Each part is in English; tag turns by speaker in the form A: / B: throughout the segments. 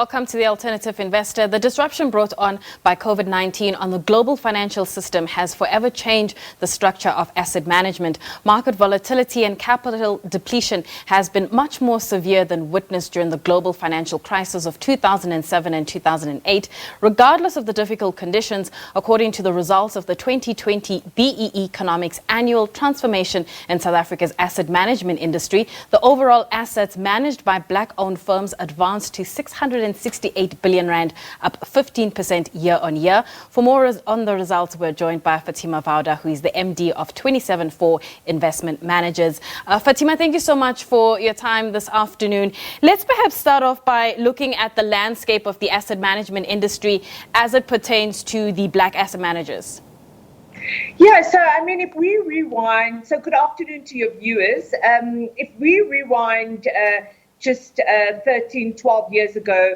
A: Welcome to The Alternative Investor. The disruption brought on by COVID-19 on the global financial system has forever changed the structure of asset management. Market volatility and capital depletion has been much more severe than witnessed during the global financial crisis of 2007 and 2008. Regardless of the difficult conditions, according to the results of the 2020 BE Economics Annual Transformation in South Africa's asset management industry, the overall assets managed by black-owned firms advanced to 668 billion rand, up 15% year on year. For more on the results, we're joined by Fatima Vawda, who is the MD of 274 Investment Managers. Fatima, thank you so much for your time this afternoon. Let's perhaps start off by looking at the landscape of the asset management industry as it pertains to the black asset managers.
B: Yeah, so if we rewind, so good afternoon to your viewers. If we rewind just 13, 12 years ago,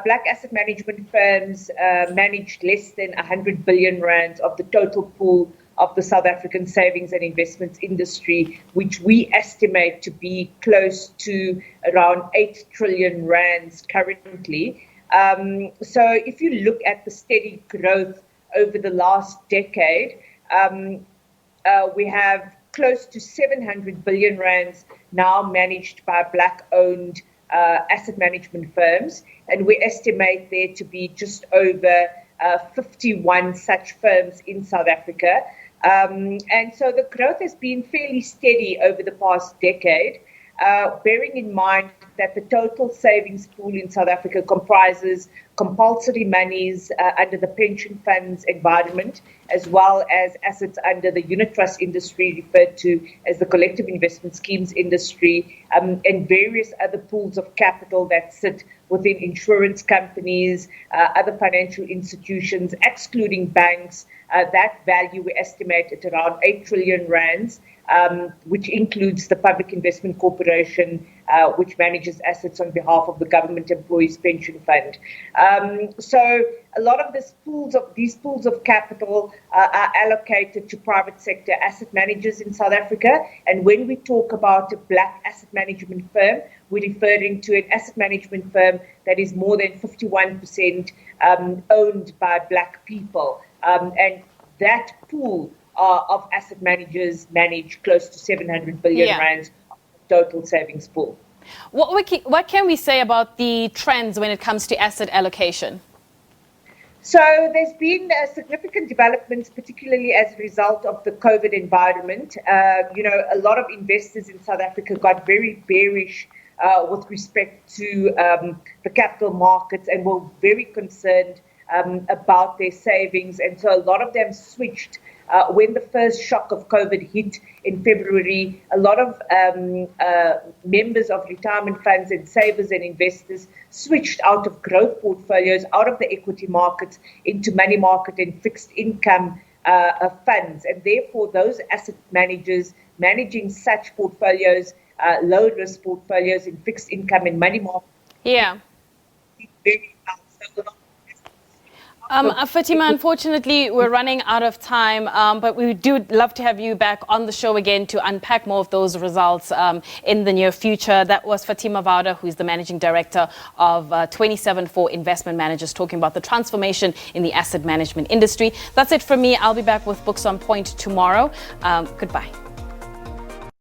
B: black asset management firms managed less than 100 billion rand of the total pool of the South African savings and investments industry, which we estimate to be close to around 8 trillion rands currently. So if you look at the steady growth over the last decade, we have close to 700 billion rands now managed by black-owned asset management firms, and we estimate there to be just over 51 such firms in South Africa. And so the growth has been fairly steady over the past decade, bearing in mind that the total savings pool in South Africa comprises compulsory monies under the pension funds environment, as well as assets under the unit trust industry, referred to as the collective investment schemes industry, and various other pools of capital that sit within insurance companies, other financial institutions, excluding banks. That value we estimate at around 8 trillion rands, which includes the Public Investment Corporation, which manages assets on behalf of the Government Employees Pension Fund. So a lot of these pools of capital are allocated to private sector asset managers in South Africa. And when we talk about a black asset management firm, we're referring to an asset management firm that is more than 51% owned by black people. And that pool of asset managers manage close to 700 billion rands of total savings pool.
A: What can we say about the trends when it comes to asset allocation?
B: So there's been significant developments, particularly as a result of the COVID environment. A lot of investors in South Africa got very bearish with respect to the capital markets and were very concerned about their savings. And so a lot of them switched. When the first shock of COVID hit in February, a lot of members of retirement funds and savers and investors switched out of growth portfolios, out of the equity markets, into money market and fixed income funds. And therefore, those asset managers managing such portfolios, low risk portfolios in fixed income and money market.
A: Yeah. Fatima, unfortunately, we're running out of time, but we do love to have you back on the show again to unpack more of those results in the near future. That was Fatima Vawda, who is the Managing Director of 274 Investment Managers, talking about the transformation in the asset management industry. That's it from me. I'll be back with Books on Point tomorrow. Goodbye.